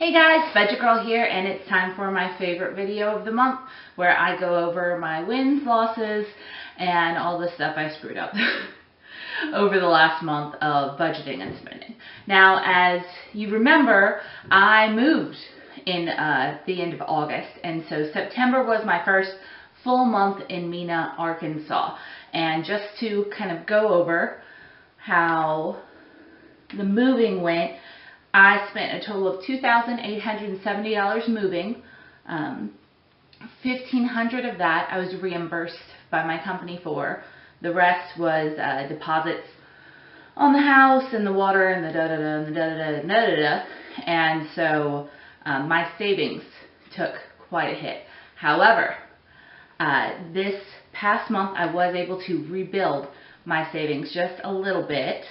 Hey guys, Budget Girl here, and it's time for my favorite video of the month where I go over my wins, losses, and all the stuff I screwed up over the last month of budgeting and spending. Now, as you remember, I moved in the end of August, and so September was my first full month in Mena, Arkansas. And just to kind of go over how the moving went, I spent a total of $2,870 moving. $1,500 of that I was reimbursed by my company for. The rest was deposits on the house and the water and the da-da-da and the da-da-da and da-da-da. And so my savings took quite a hit. However, this past month I was able to rebuild my savings just a little bit.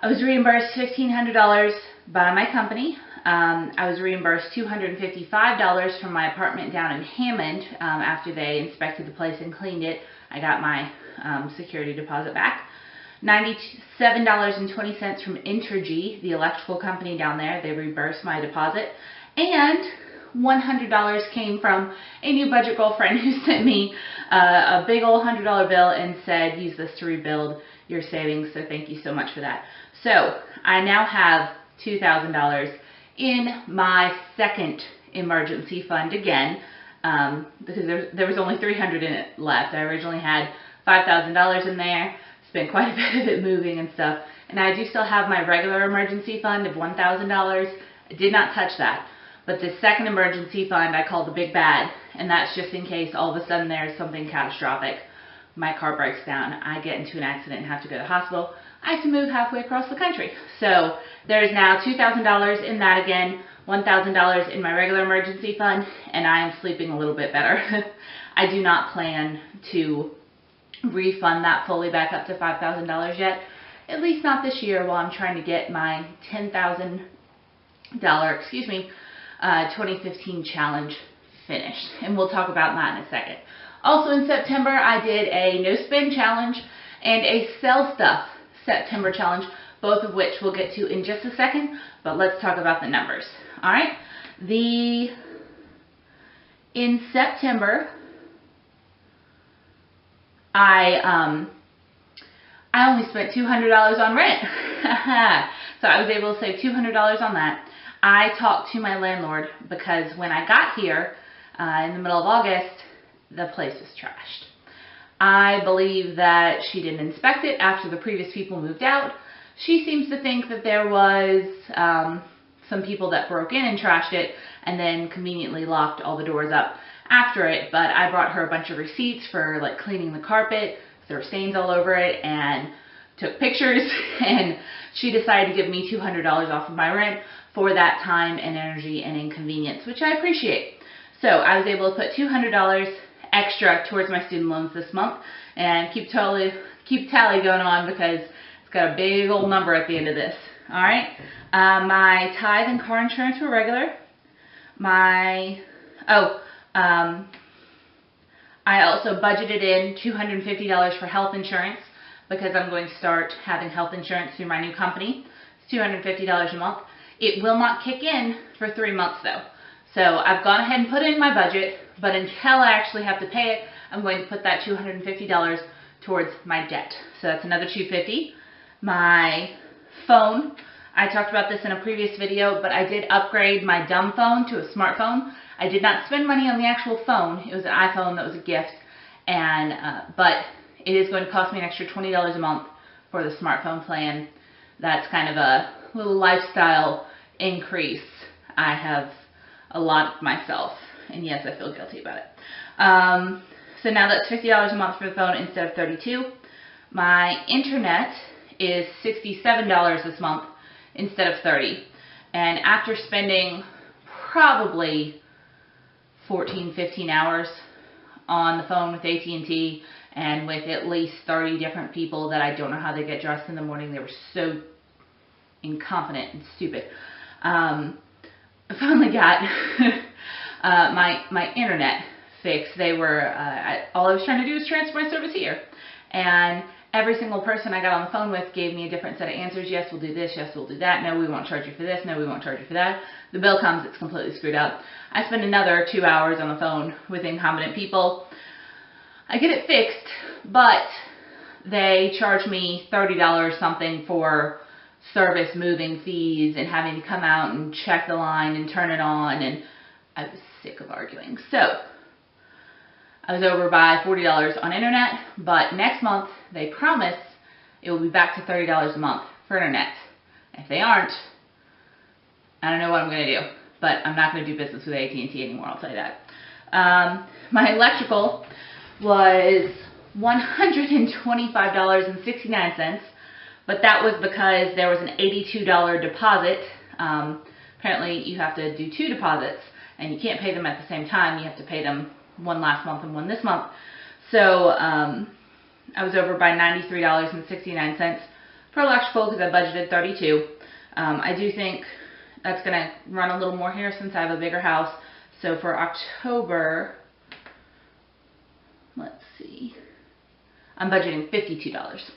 I was reimbursed $1,500 by my company. I was reimbursed $255 from my apartment down in Hammond after they inspected the place and cleaned it. I got my security deposit back. $97.20 from Entergy, the electrical company down there. They reimbursed my deposit. And $100 came from a new budget girlfriend who sent me a big old $100 bill and said, use this to rebuild your savings, so thank you so much for that. So I now have $2,000 in my second emergency fund again, because there was only $300 in it left. I originally had $5,000 in there, spent quite a bit of it moving and stuff, and I do still have my regular emergency fund of $1,000. I did not touch that. But the second emergency fund I call the big bad, and that's just in case all of a sudden there's something catastrophic. My car breaks down, I get into an accident and have to go to the hospital. I have to move halfway across the country. So there's now $2,000 in that again, $1,000 in my regular emergency fund, and I am sleeping a little bit better. I do not plan to refund that fully back up to $5,000 yet, at least not this year, while I'm trying to get my $10,000, 2015 challenge finished. And we'll talk about that in a second. Also in September, I did a no spend challenge and a sell stuff September challenge, both of which we'll get to in just a second, but let's talk about the numbers. All right. In September, I only spent $200 on rent. So I was able to save $200 on that. I talked to my landlord because when I got here in the middle of August, the place was trashed. I believe that she didn't inspect it after the previous people moved out. She seems to think that there was some people that broke in and trashed it and then conveniently locked all the doors up after it. But I brought her a bunch of receipts for like cleaning the carpet. There were stains all over it, and took pictures, and she decided to give me $200 off of my rent for that time and energy and inconvenience, which I appreciate. So I was able to put $200 extra towards my student loans this month, and keep tally going on because it's got a big old number at the end of this. All right, my tithe and car insurance were regular. I also budgeted in $250 for health insurance because I'm going to start having health insurance through my new company. It's $250 a month. It will not kick in for 3 months though. So I've gone ahead and put it in my budget, but until I actually have to pay it, I'm going to put that $250 towards my debt. So that's another $250. My phone, I talked about this in a previous video, but I did upgrade my dumb phone to a smartphone. I did not spend money on the actual phone. It was an iPhone that was a gift, and but it is going to cost me an extra $20 a month for the smartphone plan. That's kind of a little lifestyle increase I have allotted myself, and yes, I feel guilty about it. So now that's $50 a month for the phone instead of $32. My internet is $67 this month instead of $30, and after spending probably 14-15 hours on the phone with AT&T and with at least 30 different people that I don't know how they get dressed in the morning. They were so incompetent and stupid. I finally got my internet fixed. They were all I was trying to do was transfer my service here, and Every single person I got on the phone with gave me a different set of answers. Yes, we'll do this. Yes, we'll do that. No, we won't charge you for this. No, we won't charge you for that. The bill comes, it's completely screwed up. I spend another 2 hours on the phone with incompetent people. I get it fixed, but they charge me $30 something for service moving fees and having to come out and check the line and turn it on, and I was sick of arguing. So I was over by $40 on internet, but next month they promise it will be back to $30 a month for internet. If they aren't, I don't know what I'm going to do, but I'm not going to do business with AT&T anymore, I'll tell you that. My electrical was $125.69, but that was because there was an $82 deposit. Apparently you have to do 2 deposits, and you can't pay them at the same time. You have to pay them one last month and one this month. So I was over by $93.69 for electrical because I budgeted $32. I do think that's going to run a little more here since I have a bigger house. So for October, let's see, I'm budgeting $52,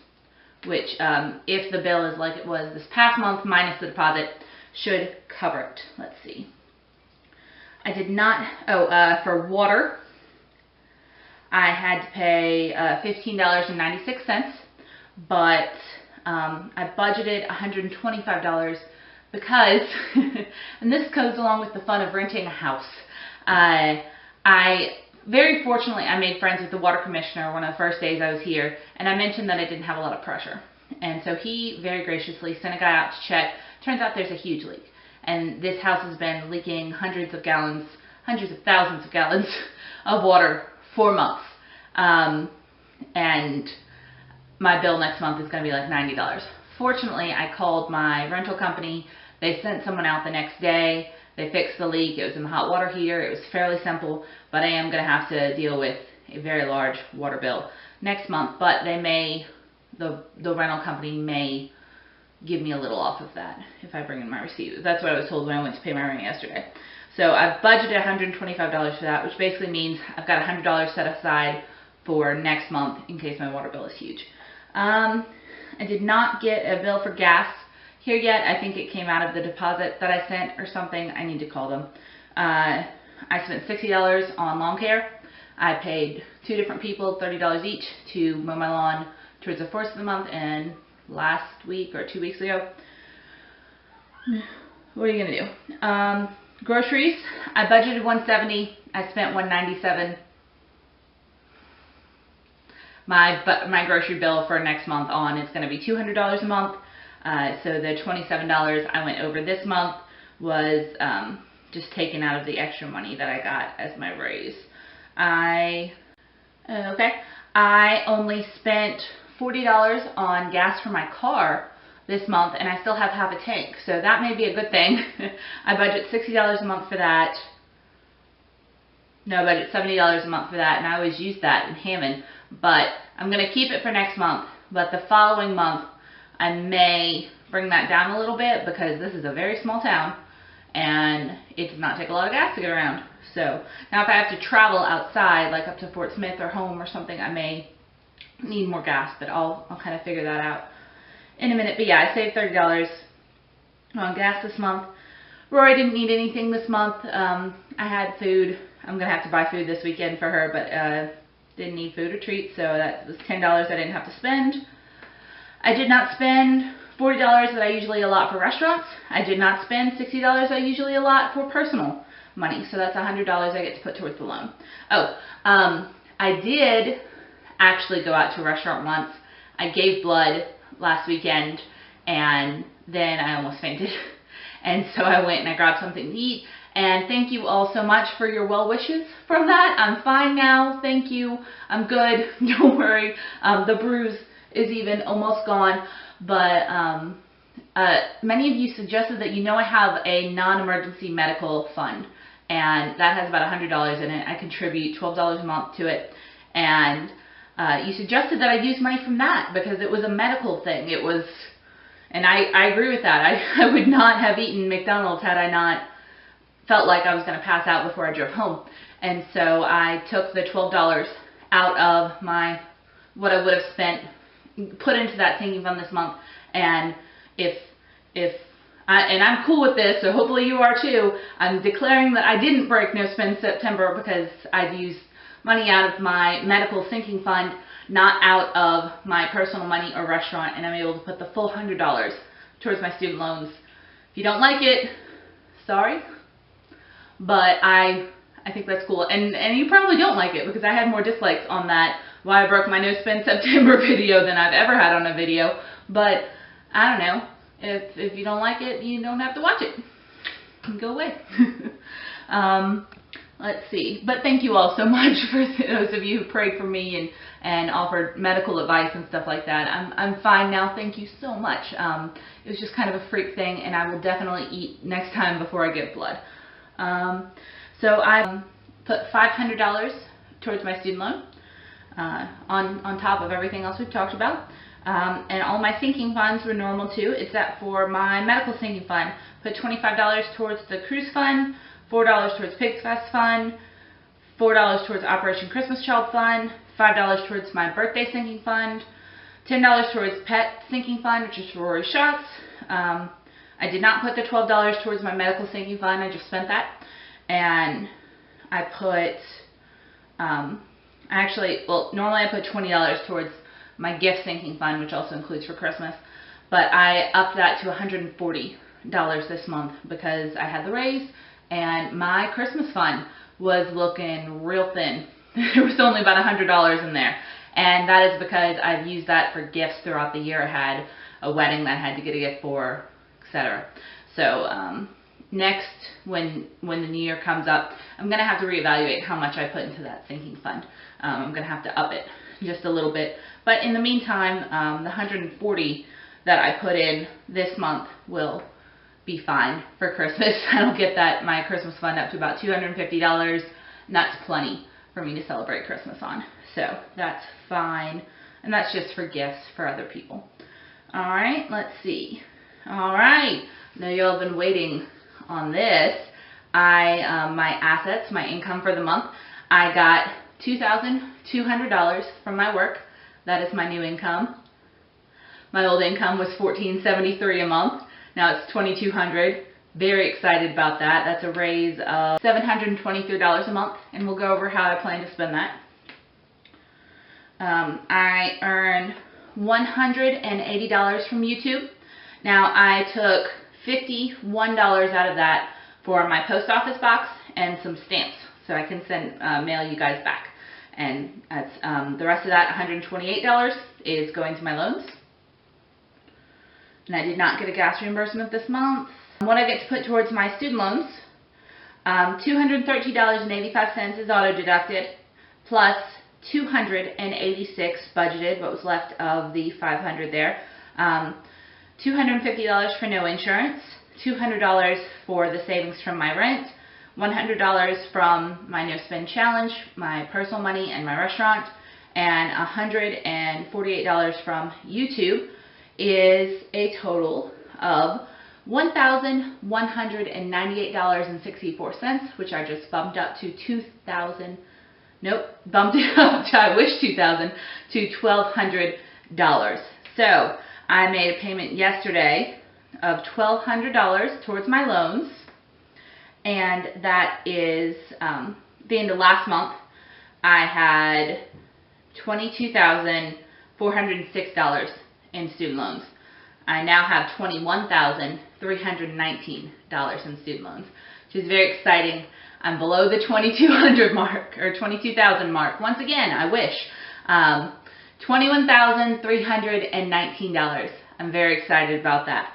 which if the bill is like it was this past month minus the deposit, should cover it. Let's see. I did not, for water, I had to pay $15.96, but I budgeted $125 because, and this goes along with the fun of renting a house, very fortunately, I made friends with the water commissioner one of the first days I was here, and I mentioned that I didn't have a lot of pressure. And so he very graciously sent a guy out to check. Turns out there's a huge leak. And this house has been leaking hundreds of thousands of gallons of water for months. And my bill next month is going to be like $90. Fortunately, I called my rental company. They sent someone out the next day. They fixed the leak. It was in the hot water heater. It was fairly simple, but I am going to have to deal with a very large water bill next month. But they may, the rental company may give me a little off of that if I bring in my receipt. That's what I was told when I went to pay my rent yesterday. So I've budgeted $125 for that, which basically means I've got $100 set aside for next month in case my water bill is huge. I did not get a bill for gas here yet. I think it came out of the deposit that I sent or something. I need to call them. I spent $60 on lawn care. I paid 2 different people $30 each to mow my lawn towards the first of the month, and last week or 2 weeks ago. What are you gonna do? Groceries, I budgeted $170. I spent $197. My grocery bill for next month on is going to be $200 a month. So the $27 I went over this month was just taken out of the extra money that I got as my raise. I only spent $40 on gas for my car this month, and I still have half a tank, so that may be a good thing. I budget $60 a month for that. No, I budget $70 a month for that, and I always use that in Hammond, but I'm going to keep it for next month. But the following month, I may bring that down a little bit because this is a very small town, and it does not take a lot of gas to get around. So now if I have to travel outside, like up to Fort Smith or home or something, I may need more gas, but I'll kind of figure that out in a minute. But yeah, I saved $30 on gas this month. Rory didn't need anything this month. I had food. I'm going to have to buy food this weekend for her, but didn't need food or treats, so that was $10 I didn't have to spend. I did not spend $40 that I usually allot for restaurants. I did not spend $60 I usually allot for personal money, so that's $100 I get to put towards the loan. I did actually go out to a restaurant once. I gave blood last weekend, and then I almost fainted. And so I went and I grabbed something to eat. And thank you all so much for your well wishes from that. I'm fine now. Thank you. I'm good. Don't worry. The bruise is even almost gone. But many of you suggested that I have a non-emergency medical fund. And that has about $100 in it. I contribute $12 a month to it. And you suggested that I use money from that because it was a medical thing. It was, and I agree with that. I would not have eaten McDonald's had I not felt like I was going to pass out before I drove home. And so I took the $12 out of what I would have spent, put into that sinking fund this month. And and I'm cool with this, so hopefully you are too. I'm declaring that I didn't break no spend September because I've used money out of my medical sinking fund, not out of my personal money or restaurant, and I'm able to put the full $100 towards my student loans. If you don't like it, sorry, but I think that's cool. And you probably don't like it because I had more dislikes on that why I broke my no spend September video than I've ever had on a video. But I don't know. If you don't like it, you don't have to watch it. You can go away. Let's see. But thank you all so much for those of you who prayed for me and offered medical advice and stuff like that. I'm fine now. Thank you so much. It was just kind of a freak thing, and I will definitely eat next time before I give blood. So I put $500 towards my student loan on top of everything else we've talked about. And all my sinking funds were normal too, except for my medical sinking fund. Put $25 towards the cruise fund, $4 towards Pigs Fest fund, $4 towards Operation Christmas Child fund, $5 towards my birthday sinking fund, $10 towards pet sinking fund, which is for Rory shots. I did not put the $12 towards my medical sinking fund. I just spent that. And I put, normally I put $20 towards my gift sinking fund, which also includes for Christmas, but I upped that to $140 this month because I had the raise and my Christmas fund was looking real thin. There was only about $100 in there, and that is because I've used that for gifts throughout the year. I had a wedding that I had to get a gift for, etc. So next, when the new year comes up, I'm going to have to reevaluate how much I put into that sinking fund. I'm going to have to up it just a little bit. But in the meantime, the $140 that I put in this month will be fine for Christmas. I'll get my Christmas fund up to about $250, and that's plenty for me to celebrate Christmas on. So that's fine, and that's just for gifts for other people. All right, let's see. All right, now y'all have been waiting on this. My assets, my income for the month, I got $2,200 from my work. That is my new income. My old income was $1,473 a month. Now it's $2,200. Very excited about that. That's a raise of $723 a month, and we'll go over how I plan to spend that. I earn $180 from YouTube. Now I took $51 out of that for my post office box and some stamps, so I can mail you guys back. And that's, the rest of that, $128, is going to my loans. And I did not get a gas reimbursement this month. What I get to put towards my student loans, $213.85 is auto-deducted, plus $286 budgeted, what was left of the $500 there. $250 for no insurance, $200 for the savings from my rent, $100 from my no spend challenge, my personal money and my restaurant, and $148 from YouTube is a total of $1,198.64, which I just bumped up to $2,000. Nope, bumped it up to, I wish $2,000 to $1,200. So I made a payment yesterday of $1,200 towards my loans, and that is the end of last month. I had $22,406 in student loans. I now have $21,319 in student loans, which is very exciting. I'm below the 2,200 mark, or 22,000 mark. Once again, I wish. $21,319. I'm very excited about that.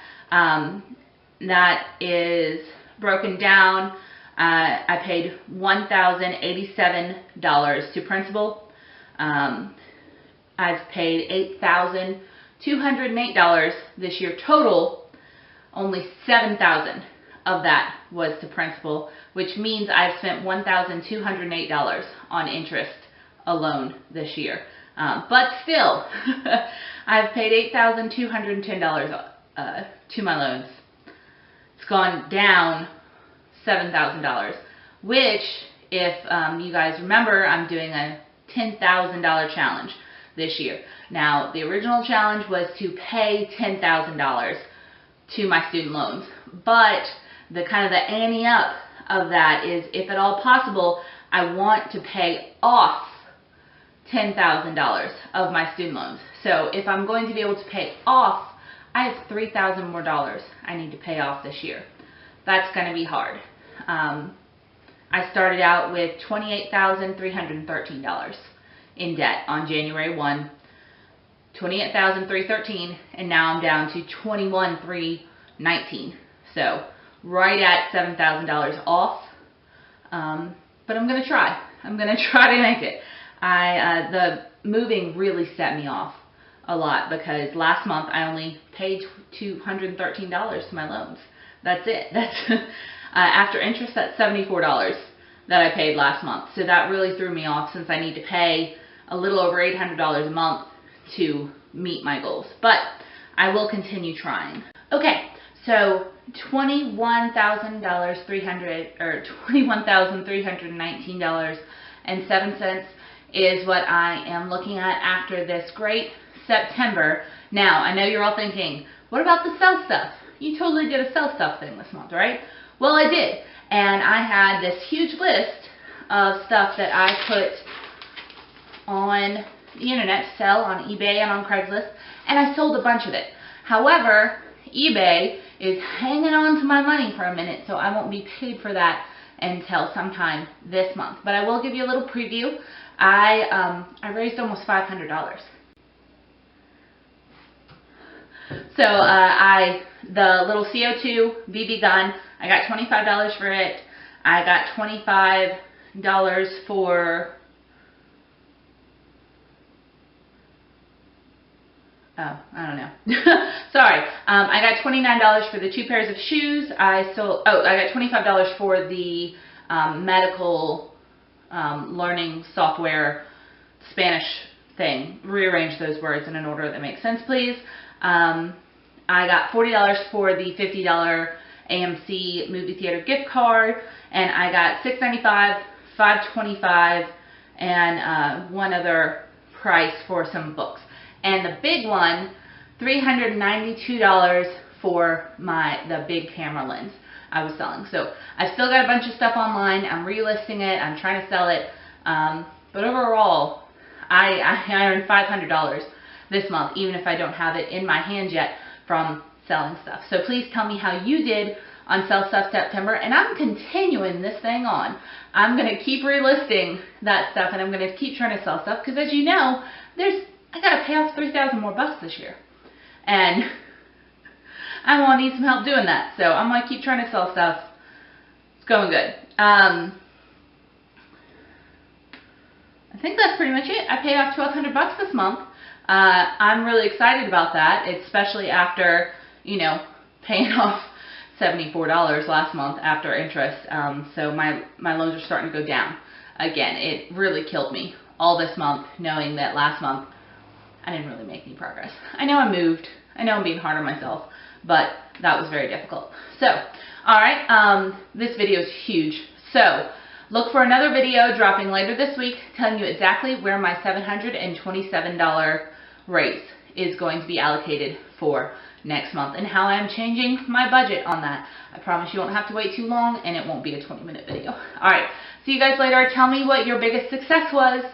That is broken down. I paid $1,087 to principal. I've paid $8,208 this year total. Only $7,000 of that was to principal, which means I've spent $1,208 on interest alone this year. But still, I've paid $8,210 to my loans. It's gone down $7,000, which, if you guys remember, I'm doing a $10,000 challenge. this year. Now, the original challenge was to pay $10,000 to my student loans, but the ante up of that is, if at all possible, I want to pay off $10,000 of my student loans. So if I'm going to be able to pay off, I have $3,000 more I need to pay off this year. That's going to be hard. I started out with $28,313 in debt on January 1, $28,313, and now I'm down to $21,319. So right at $7,000 off. But I'm going to try. I'm going to try to make it. The moving really set me off a lot, because last month I only paid $213 to my loans. That's it. That's after interest, that's $74 that I paid last month. So that really threw me off, since I need to pay a little over $800 a month to meet my goals. But I will continue trying. Okay, so $21,319.07 is what I am looking at after this great September. Now, I know you're all thinking, what about the sell stuff? You totally did a sell stuff thing this month, right? Well, I did. And I had this huge list of stuff that I put on the internet to sell on eBay and on Craigslist, and I sold a bunch of it. However, eBay is hanging on to my money for a minute, so I won't be paid for that until sometime this month. But I will give you a little preview. I raised almost $500. So the little CO2 BB gun, I got $25 for it. I got $25 for, oh, I don't know. Sorry. I got $29 for the 2 pairs of shoes. I got $25 for the medical learning software Spanish thing. Rearrange those words in an order that makes sense, please. I got $40 for the $50 AMC movie theater gift card, and I got $6.95, $5.25, and one other price for some books. And the big one, $392 for the big camera lens I was selling. So I still got a bunch of stuff online. I'm relisting it. I'm trying to sell it. But overall, I earned $500 this month, even if I don't have it in my hands yet from selling stuff. So please tell me how you did on Sell Stuff September, and I'm continuing this thing on. I'm going to keep relisting that stuff, and I'm going to keep trying to sell stuff, because as you know, I got to pay off $3,000 more this year, and I'm going to need some help doing that. So I'm going to keep trying to sell stuff. It's going good. I think that's pretty much it. I paid off $1,200 this month. I'm really excited about that, especially after, paying off $74 last month after interest. So my loans are starting to go down again. It really killed me all this month, knowing that last month I didn't really make any progress. I know I moved. I know I'm being hard on myself, but that was very difficult. So, alright, this video is huge. So, look for another video dropping later this week telling you exactly where my $727 raise is going to be allocated for next month, and how I'm changing my budget on that. I promise you won't have to wait too long, and it won't be a 20-minute video. Alright, see you guys later. Tell me what your biggest success was